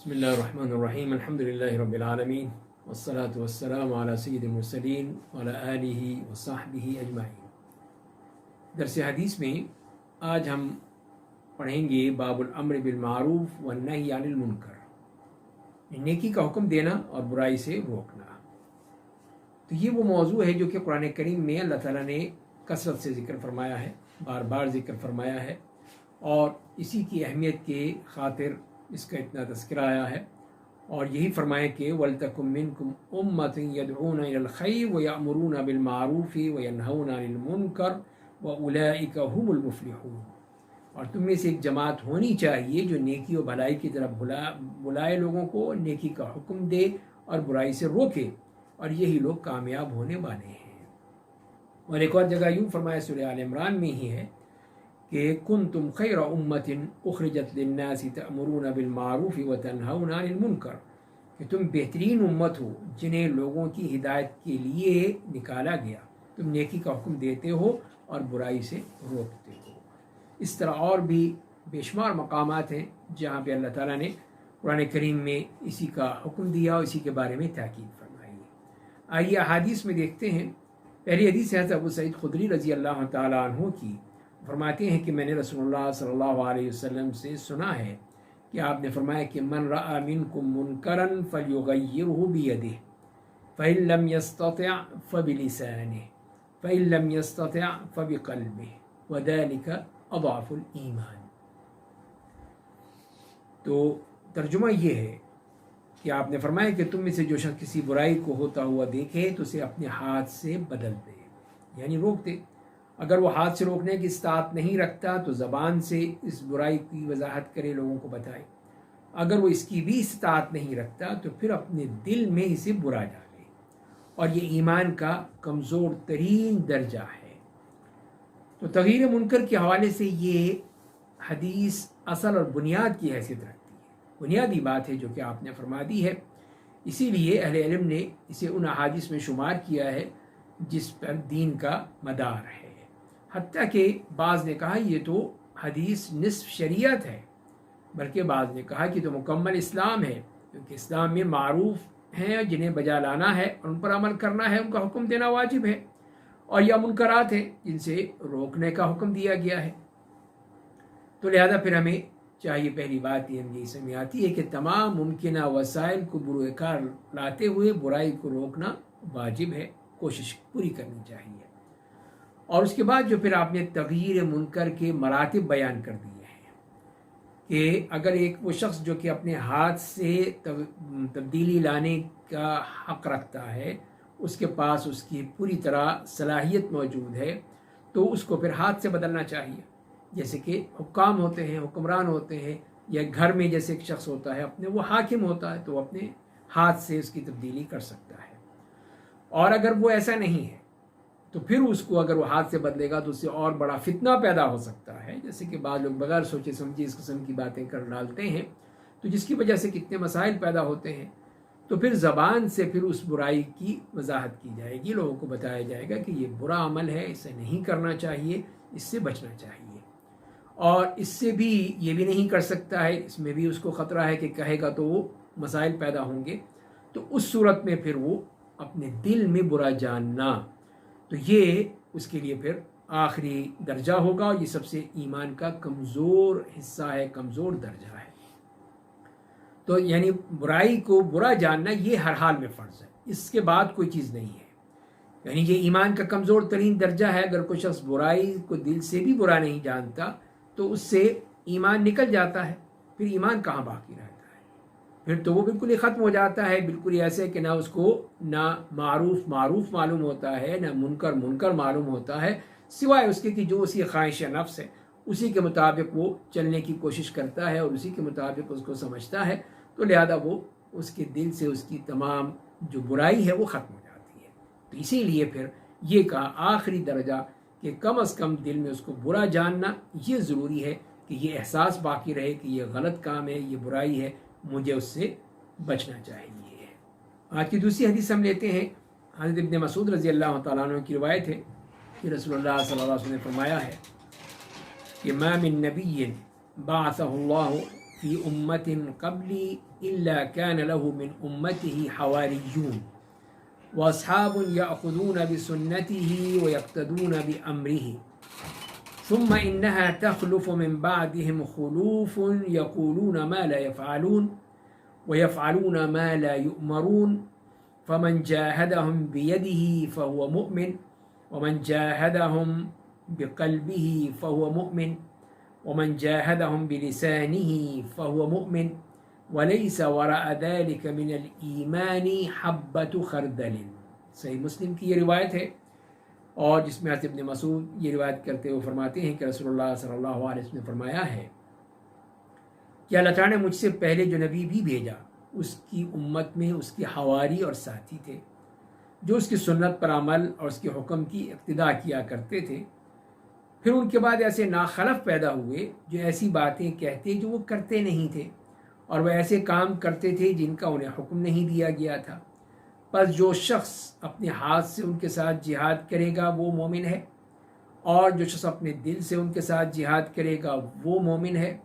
بسم اللہ الرحمن الرحیم الحمدللہ رب العالمین والصلاة والسلام علی سید المرسلین وعلی آلہ وصحبہ اجمعین۔ درس حدیث میں آج ہم پڑھیں گے باب الامر بالمعروف والنہی عن المنکر، نیکی کا حکم دینا اور برائی سے روکنا۔ تو یہ وہ موضوع ہے جو کہ قرآن کریم میں اللہ تعالیٰ نے کثرت سے ذکر فرمایا ہے، بار بار ذکر فرمایا ہے، اور اسی کی اہمیت کے خاطر اس کا اتنا تذکرہ آیا ہے، اور یہی فرمائے کہ وَلْتَكُن مِّنكُمْ أُمَّةٌ يَدْعُونَ إِلَى الْخَيْرِ وَيَأْمُرُونَ بِالْمَعْرُوفِ وَيَنْهَوْنَ عَنِ الْمُنكَرِ وَأُولَٰئِكَ هُمُ الْمُفْلِحُونَ۔ اور تم میں سے ایک جماعت ہونی چاہیے جو نیکی و بھلائی کی طرف بلائے لوگوں کو، نیکی کا حکم دے اور برائی سے روکے، اور یہی لوگ کامیاب ہونے والے ہیں۔ اور ایک اور جگہ یوں فرمایا سورہ آل عمران میں ہی ہے کہ کنتم خیر امت اخرجت للناس تأمرون بالمعروف وتنہون عن المنکر، کہ تم بہترین امت ہو جنہیں لوگوں کی ہدایت کے لیے نکالا گیا، تم نیکی کا حکم دیتے ہو اور برائی سے روکتے ہو۔ اس طرح اور بھی بے شمار مقامات ہیں جہاں پہ اللہ تعالیٰ نے قرآن کریم میں اسی کا حکم دیا اور اسی کے بارے میں تاکید فرمائی۔ آئیے احادیث میں دیکھتے ہیں۔ پہلی حدیث ہے ابو سعید خدری رضی اللہ تعالیٰ عنہ کی، فرماتے ہیں کہ میں نے رسول اللہ صلی اللہ علیہ وسلم سے سنا ہے کہ آپ نے فرمایا کہ من رأى منکم منکرا فلیغیرہ بیدہ فإن لم یستطع فبلسانہ فإن لم یستطع فبقلبہ وذلک اضعف الایمان۔ تو ترجمہ یہ ہے کہ آپ نے فرمایا کہ تم میں سے جو شخص کسی برائی کو ہوتا ہوا دیکھے تو اسے اپنے ہاتھ سے بدل دے، یعنی روک دے۔ اگر وہ ہاتھ سے روکنے کی استطاعت نہیں رکھتا تو زبان سے اس برائی کی وضاحت کرے، لوگوں کو بتائے۔ اگر وہ اس کی بھی استطاعت نہیں رکھتا تو پھر اپنے دل میں اسے برا ڈالے، اور یہ ایمان کا کمزور ترین درجہ ہے۔ تو تغییر منکر کے حوالے سے یہ حدیث اصل اور بنیاد کی حیثیت رکھتی ہے، بنیادی بات ہے جو کہ آپ نے فرما دی ہے۔ اسی لیے اہل علم نے اسے ان احادیث میں شمار کیا ہے جس پر دین کا مدار ہے، حتیٰ کہ بعض نے کہا یہ تو حدیث نصف شریعت ہے، بلکہ بعض نے کہا کہ تو مکمل اسلام ہے، کیونکہ اسلام میں معروف ہیں جنہیں بجا لانا ہے اور ان پر عمل کرنا ہے، ان کا حکم دینا واجب ہے، اور یا منکرات ہیں جن سے روکنے کا حکم دیا گیا ہے۔ تو لہذا پھر ہمیں چاہیے، پہلی بات یہ ہم یہی سمجھ آتی ہے کہ تمام ممکنہ وسائل کو بروئے کار لاتے ہوئے برائی کو روکنا واجب ہے، کوشش پوری کرنی چاہیے۔ اور اس کے بعد جو پھر آپ نے تغییر منکر کے مراتب بیان کر دیے ہیں کہ اگر ایک وہ شخص جو کہ اپنے ہاتھ سے تبدیلی لانے کا حق رکھتا ہے، اس کے پاس اس کی پوری طرح صلاحیت موجود ہے، تو اس کو پھر ہاتھ سے بدلنا چاہیے۔ جیسے کہ حکام ہوتے ہیں، حکمران ہوتے ہیں، یا گھر میں جیسے ایک شخص ہوتا ہے اپنے، وہ حاکم ہوتا ہے تو وہ اپنے ہاتھ سے اس کی تبدیلی کر سکتا ہے۔ اور اگر وہ ایسا نہیں ہے تو پھر اس کو اگر وہ ہاتھ سے بدلے گا تو اس سے اور بڑا فتنہ پیدا ہو سکتا ہے، جیسے کہ بعض لوگ بغیر سوچے سمجھے اس قسم کی باتیں کر ڈالتے ہیں، تو جس کی وجہ سے کتنے مسائل پیدا ہوتے ہیں۔ تو پھر زبان سے پھر اس برائی کی وضاحت کی جائے گی، لوگوں کو بتایا جائے گا کہ یہ برا عمل ہے، اسے نہیں کرنا چاہیے، اس سے بچنا چاہیے۔ اور اس سے بھی یہ بھی نہیں کر سکتا ہے، اس میں بھی اس کو خطرہ ہے کہ کہے گا تو وہ مسائل پیدا ہوں گے، تو اس صورت میں پھر وہ اپنے دل میں برا جاننا، تو یہ اس کے لیے پھر آخری درجہ ہوگا، اور یہ سب سے ایمان کا کمزور حصہ ہے، کمزور درجہ ہے۔ تو یعنی برائی کو برا جاننا یہ ہر حال میں فرض ہے، اس کے بعد کوئی چیز نہیں ہے، یعنی یہ ایمان کا کمزور ترین درجہ ہے۔ اگر کوئی شخص برائی کو دل سے بھی برا نہیں جانتا تو اس سے ایمان نکل جاتا ہے، پھر ایمان کہاں باقی رہتا ہے؟ پھر تو وہ بالکل ہی ختم ہو جاتا ہے، بالکل ہی ایسے کہ نہ اس کو نہ معروف معلوم ہوتا ہے، نہ منکر معلوم ہوتا ہے، سوائے اس کے کہ جو اسی خواہش نفس ہے اسی کے مطابق وہ چلنے کی کوشش کرتا ہے اور اسی کے مطابق اس کو سمجھتا ہے، تو لہذا وہ اس کے دل سے اس کی تمام جو برائی ہے وہ ختم ہو جاتی ہے۔ تو اسی لیے پھر یہ کہا آخری درجہ کہ کم از کم دل میں اس کو برا جاننا یہ ضروری ہے، کہ یہ احساس باقی رہے کہ یہ غلط کام ہے، یہ برائی ہے، مجھے اس سے بچنا چاہیے۔ آج کی دوسری حدیث ہم لیتے ہیں، حضرت ابن مسعود رضی اللہ تعالیٰ عنہ کی روایت ہے کہ رسول اللہ صلی اللہ علیہ وسلم نے فرمایا ہے کہ ما من نبی بعثہ اللہ في أمة قبلي إلا كان له من أمته حواريون وأصحاب يأخذون بسنته ويقتدون بأمره ثم إنها تخلف من بعدهم خلوف يقولون ما لا يفعلون ويفعلون ما لا يؤمرون فمن جاهدهم بيده فهو مؤمن ومن جاهدهم بقلبه فهو مؤمن ومن جاهدهم بلسانه فهو مؤمن وليس وراء ذلك من الإيمان حبة خردل. صحیح مسلم کی یہ روایت ہے، اور جس میں حضرت ابن مسعود یہ روایت کرتے ہوئے فرماتے ہیں کہ رسول اللہ صلی اللہ علیہ وسلم نے فرمایا ہے کہ اللہ تعالیٰ نے مجھ سے پہلے جو نبی بھی بھیجا اس کی امت میں اس کے حواری اور ساتھی تھے جو اس کی سنت پر عمل اور اس کے حکم کی اقتداء کیا کرتے تھے. پھر ان کے بعد ایسے ناخلف پیدا ہوئے جو ایسی باتیں کہتے جو وہ کرتے نہیں تھے، اور وہ ایسے کام کرتے تھے جن کا انہیں حکم نہیں دیا گیا تھا. پس جو شخص اپنے ہاتھ سے ان کے ساتھ جہاد کرے گا وہ مومن ہے، اور جو شخص اپنے دل سے ان کے ساتھ جہاد کرے گا وہ مومن ہے،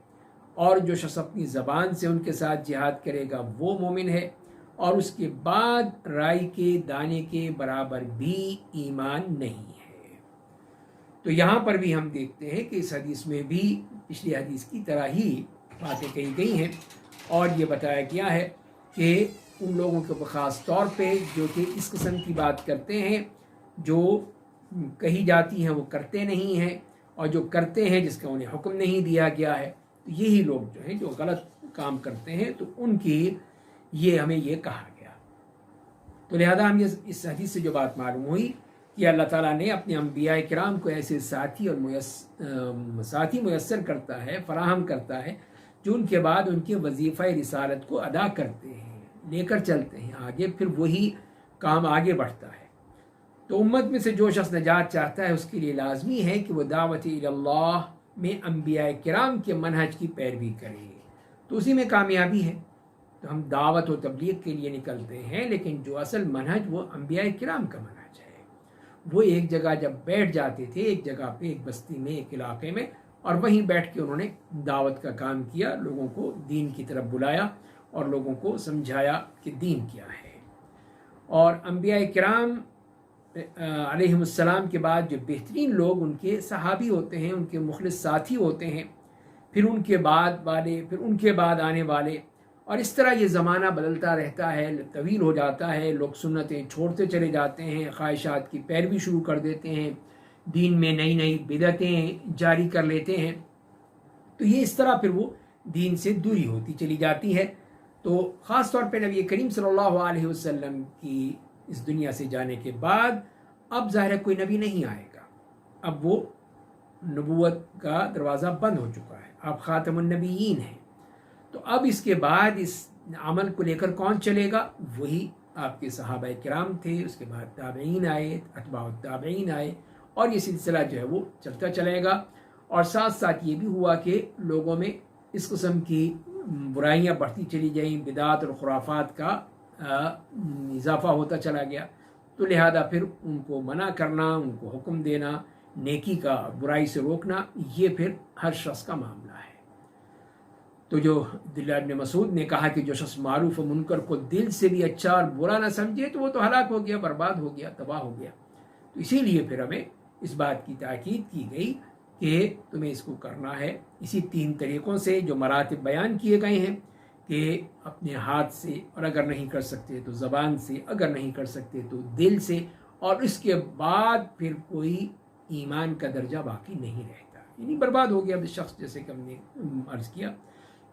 اور جو شخص اپنی زبان سے ان کے ساتھ جہاد کرے گا وہ مومن ہے، اور اس کے بعد رائی کے دانے کے برابر بھی ایمان نہیں ہے. تو یہاں پر بھی ہم دیکھتے ہیں کہ اس حدیث میں بھی پچھلی حدیث کی طرح ہی باتیں کہی گئی ہیں، اور یہ بتایا گیا ہے کہ ان لوگوں کے خاص طور پہ جو کہ اس قسم کی بات کرتے ہیں، جو کہی جاتی ہیں وہ کرتے نہیں ہیں، اور جو کرتے ہیں جس کا انہیں حکم نہیں دیا گیا ہے، تو یہی لوگ جو ہیں جو غلط کام کرتے ہیں، تو ان کی یہ ہمیں یہ کہا گیا. تو لہذا ہم اس حدیث سے جو بات معلوم ہوئی کہ اللہ تعالیٰ نے اپنے انبیاء کرام کو ایسے ساتھی اور ساتھی میسر کرتا ہے، فراہم کرتا ہے، جو ان کے بعد ان کے وظیفہ رسالت کو ادا کرتے ہیں، لے کر چلتے ہیں آگے، پھر وہی کام آگے بڑھتا ہے. تو امت میں سے جو شخص نجات چاہتا ہے اس کے لیے لازمی ہے کہ وہ دعوت اللہ میں انبیاء کرام کے منہج کی پیروی کرے، تو اسی میں کامیابی ہے. تو ہم دعوت و تبلیغ کے لیے نکلتے ہیں، لیکن جو اصل منہج وہ انبیاء کرام کا منہج ہے. وہ ایک جگہ جب بیٹھ جاتے تھے، ایک جگہ پہ، ایک بستی میں، ایک علاقے میں، اور وہیں بیٹھ کے انہوں نے دعوت کا کام کیا، لوگوں کو دین کی طرف بلایا اور لوگوں کو سمجھایا کہ دین کیا ہے. اور انبیاء کرام علیہ السلام کے بعد جو بہترین لوگ ان کے صحابی ہوتے ہیں، ان کے مخلص ساتھی ہوتے ہیں، پھر ان کے بعد والے، پھر ان کے بعد آنے والے، اور اس طرح یہ زمانہ بدلتا رہتا ہے، طویل ہو جاتا ہے، لوگ سنتیں چھوڑتے چلے جاتے ہیں، خواہشات کی پیروی شروع کر دیتے ہیں، دین میں نئی نئی بدعتیں جاری کر لیتے ہیں. تو یہ اس طرح پھر وہ دین سے دوری ہوتی چلی جاتی ہے. تو خاص طور پہ نبی کریم صلی اللہ علیہ وسلم کی اس دنیا سے جانے کے بعد اب ظاہر کوئی نبی نہیں آئے گا، اب وہ نبوت کا دروازہ بند ہو چکا ہے، آپ خاتم النبیین ہیں. تو اب اس کے بعد اس عمل کو لے کر کون چلے گا؟ وہی آپ کے صحابہ کرام تھے، اس کے بعد تابعین آئے، اتباع التابعین آئے، اور یہ سلسلہ جو ہے وہ چلتا چلے گا. اور ساتھ ساتھ یہ بھی ہوا کہ لوگوں میں اس قسم کی برائیاں بڑھتی چلی گئیں، بدعات اور خرافات کا اضافہ ہوتا چلا گیا. تو لہذا پھر ان کو منع کرنا، ان کو حکم دینا، نیکی کا برائی سے روکنا، یہ پھر ہر شخص کا معاملہ ہے. تو جو عبداللہ ابن مسعود نے کہا کہ جو شخص معروف و منکر کو دل سے بھی اچھا اور برا نہ سمجھے تو وہ تو ہلاک ہو گیا، برباد ہو گیا، تباہ ہو گیا. تو اسی لیے پھر ہمیں اس بات کی تاکید کی گئی کہ تمہیں اس کو کرنا ہے اسی 3 طریقوں سے جو مراتب بیان کیے گئے ہیں، کہ اپنے ہاتھ سے، اور اگر نہیں کر سکتے تو زبان سے، اگر نہیں کر سکتے تو دل سے، اور اس کے بعد پھر کوئی ایمان کا درجہ باقی نہیں رہتا، یعنی برباد ہو گیا شخص. جیسے کہ ہم نے عرض کیا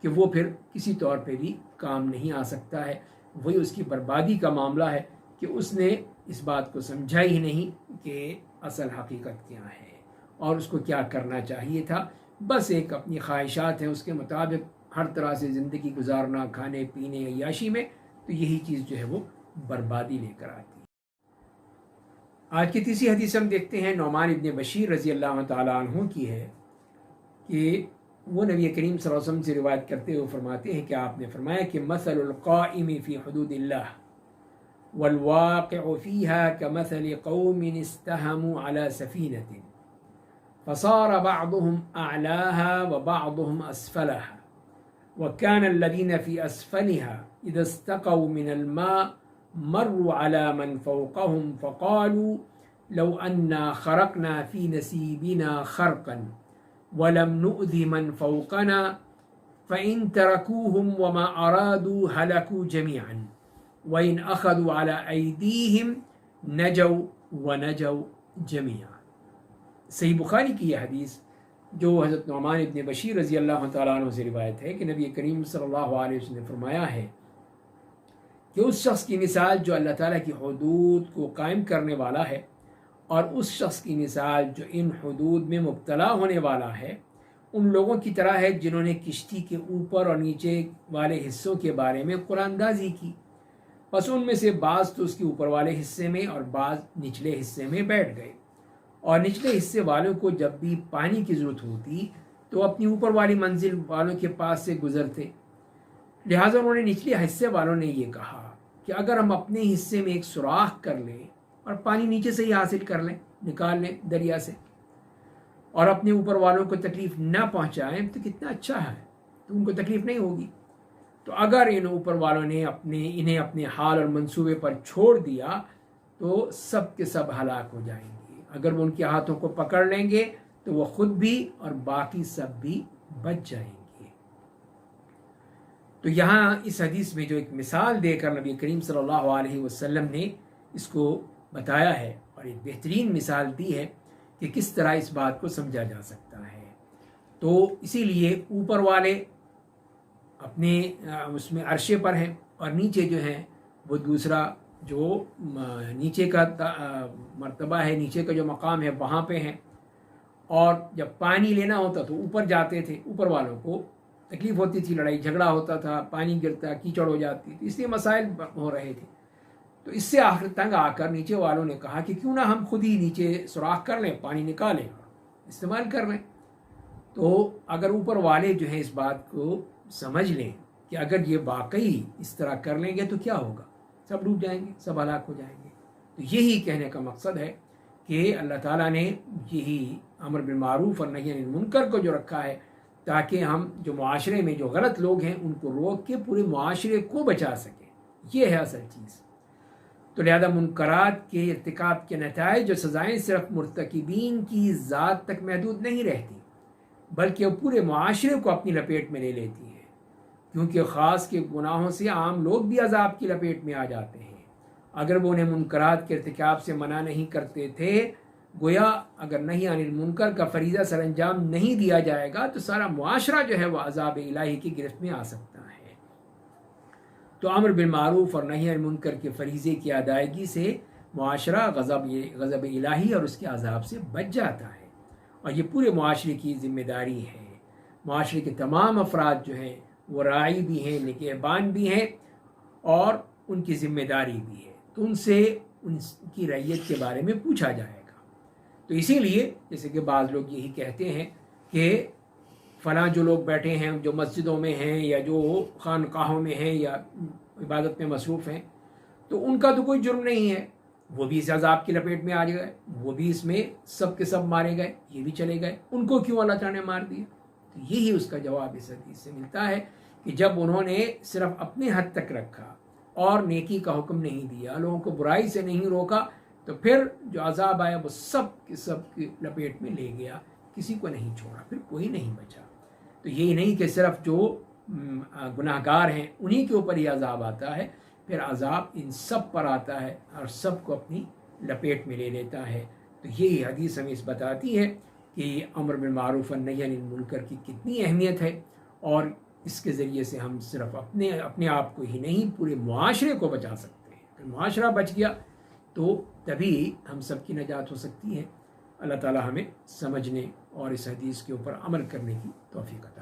کہ وہ پھر کسی طور پہ بھی کام نہیں آ سکتا ہے. وہی اس کی بربادی کا معاملہ ہے کہ اس نے اس بات کو سمجھا ہی نہیں کہ اصل حقیقت کیا ہے اور اس کو کیا کرنا چاہیے تھا. بس ایک اپنی خواہشات ہیں، اس کے مطابق ہر طرح سے زندگی گزارنا، کھانے پینے، عیاشی میں، تو یہی چیز جو ہے وہ بربادی لے کر آتی ہے. آج کی تیسری حدیث ہم دیکھتے ہیں، نعمان ابن بشیر رضی اللہ تعالیٰ عنہ کی ہے کہ وہ نبی کریم صلی اللہ علیہ وسلم سے روایت کرتے ہوئے فرماتے ہیں کہ آپ نے فرمایا کہ مثل القائم فی حدود اللہ والواقع فيها كمثل قوم استهموا على سفينة فصار بعضهم أعلاها وبعضهم أسفلها وَكَانَ الَّذِينَ فِي أَسْفَلِهَا إِذَا اسْتَقَوْا مِنَ الْمَاءِ مَرُّوا عَلَى مَنْ فَوْقَهُمْ فَقَالُوا لَوْ أَنَّا خَرَقْنَا فِي نَصِيبِنَا خَرْقًا وَلَمْ نُؤْذِ مَنْ فَوْقَنَا فَإِنْ تَرَكُوهُمْ وَمَا أَرَادُوا هَلَكُوا جَمِيعًا وَإِنْ أَخَذُوا عَلَى أَيْدِيهِمْ نَجَوْا وَنَجَوْا جَمِيعًا۔ صحیح بخاری کی یہ حدیث جو حضرت نعمان ابن بشیر رضی اللہ تعالیٰ عنہ سے روایت ہے کہ نبی کریم صلی اللہ علیہ وسلم نے فرمایا ہے کہ اس شخص کی مثال جو اللہ تعالیٰ کی حدود کو قائم کرنے والا ہے اور اس شخص کی مثال جو ان حدود میں مبتلا ہونے والا ہے ان لوگوں کی طرح ہے جنہوں نے کشتی کے اوپر اور نیچے والے حصوں کے بارے میں قرآن اندازی کی، پس ان میں سے بعض تو اس کے اوپر والے حصے میں اور بعض نچلے حصے میں بیٹھ گئے، اور نچلے حصے والوں کو جب بھی پانی کی ضرورت ہوتی تو اپنی اوپر والی منزل والوں کے پاس سے گزرتے، لہٰذا انہوں نے نچلے حصے والوں نے یہ کہا کہ اگر ہم اپنے حصے میں ایک سوراخ کر لیں اور پانی نیچے سے ہی حاصل کر لیں، نکال لیں دریا سے، اور اپنے اوپر والوں کو تکلیف نہ پہنچائیں تو کتنا اچھا ہے، تو ان کو تکلیف نہیں ہوگی۔ تو اگر ان اوپر والوں نے انہیں اپنے حال اور منصوبے پر چھوڑ دیا تو سب کے سب ہلاک ہو جائیں گے، اگر وہ ان کے ہاتھوں کو پکڑ لیں گے تو وہ خود بھی اور باقی سب بھی بچ جائیں گے۔ تو یہاں اس حدیث میں جو ایک مثال دے کر نبی کریم صلی اللہ علیہ وسلم نے اس کو بتایا ہے اور ایک بہترین مثال دی ہے کہ کس طرح اس بات کو سمجھا جا سکتا ہے۔ تو اسی لیے اوپر والے اپنے اس میں عرشے پر ہیں اور نیچے جو ہیں وہ دوسرا جو نیچے کا مرتبہ ہے، نیچے کا جو مقام ہے وہاں پہ ہیں، اور جب پانی لینا ہوتا تو اوپر جاتے تھے، اوپر والوں کو تکلیف ہوتی تھی، لڑائی جھگڑا ہوتا تھا، پانی گرتا، کیچڑ ہو جاتی، تو اس لیے مسائل ہو رہے تھے۔ تو اس سے آخر تنگ آ کر نیچے والوں نے کہا کہ کیوں نہ ہم خود ہی نیچے سوراخ کر لیں، پانی نکالیں اور استعمال کر لیں۔ تو اگر اوپر والے جو ہیں اس بات کو سمجھ لیں کہ اگر یہ واقعی اس طرح کر لیں گے تو کیا ہوگا، سب ڈوب جائیں گے، سب ہلاک ہو جائیں گے۔ تو یہی کہنے کا مقصد ہے کہ اللہ تعالیٰ نے یہی امر بالمعروف اور نہی عن المنکر کو جو رکھا ہے تاکہ ہم جو معاشرے میں جو غلط لوگ ہیں ان کو روک کے پورے معاشرے کو بچا سکیں، یہ ہے اصل چیز۔ تو لہذا منکرات کے ارتکاب کے نتائج اور سزائیں صرف مرتکبین کی ذات تک محدود نہیں رہتی بلکہ وہ پورے معاشرے کو اپنی لپیٹ میں لے لیتی ہیں، کیونکہ خاص کے گناہوں سے عام لوگ بھی عذاب کی لپیٹ میں آ جاتے ہیں۔ اگر وہ انہیں منکرات کے ارتکاب سے منع نہیں کرتے تھے، گویا اگر نہیں عن المنکر کا فریضہ سر انجام نہیں دیا جائے گا تو سارا معاشرہ جو ہے وہ عذاب الہی کی گرفت میں آ سکتا ہے۔ تو امر بالمعروف اور نہی عن المنکر کے فریضے کی ادائیگی سے معاشرہ غضب الہی اور اس کے عذاب سے بچ جاتا ہے، اور یہ پورے معاشرے کی ذمہ داری ہے۔ معاشرے کے تمام افراد جو ہیں وہ راعی بھی ہیں، نگہبان بھی ہیں، اور ان کی ذمہ داری بھی ہے، تو ان سے ان کی رعیت کے بارے میں پوچھا جائے گا۔ تو اسی لیے جیسے کہ بعض لوگ یہی کہتے ہیں کہ فلاں جو لوگ بیٹھے ہیں جو مسجدوں میں ہیں یا جو خانقاہوں میں ہیں یا عبادت میں مصروف ہیں، تو ان کا تو کوئی جرم نہیں ہے، وہ بھی اس عذاب کی لپیٹ میں آ گئے، وہ بھی اس میں سب کے سب مارے گئے، یہ بھی چلے گئے، ان کو کیوں اللہ تعالیٰ نے مار دیا؟ تو یہی اس کا جواب اس حدیث سے ملتا ہے کہ جب انہوں نے صرف اپنے حد تک رکھا اور نیکی کا حکم نہیں دیا، لوگوں کو برائی سے نہیں روکا، تو پھر جو عذاب آیا وہ سب کے سب کی لپیٹ میں لے گیا، کسی کو نہیں چھوڑا، پھر کوئی نہیں بچا۔ تو یہی نہیں کہ صرف جو گناہ گار ہیں انہی کے اوپر ہی عذاب آتا ہے، پھر عذاب ان سب پر آتا ہے اور سب کو اپنی لپیٹ میں لے لیتا ہے۔ تو یہی حدیث ہمیں اس بتاتی ہے کہ امر بالمعروف اور نہی عن المنکر کی کتنی اہمیت ہے، اور اس کے ذریعے سے ہم صرف اپنے آپ کو ہی نہیں پورے معاشرے کو بچا سکتے ہیں۔ اگر معاشرہ بچ گیا تو تبھی ہم سب کی نجات ہو سکتی ہے۔ اللہ تعالی ہمیں سمجھنے اور اس حدیث کے اوپر عمل کرنے کی توفیق عطا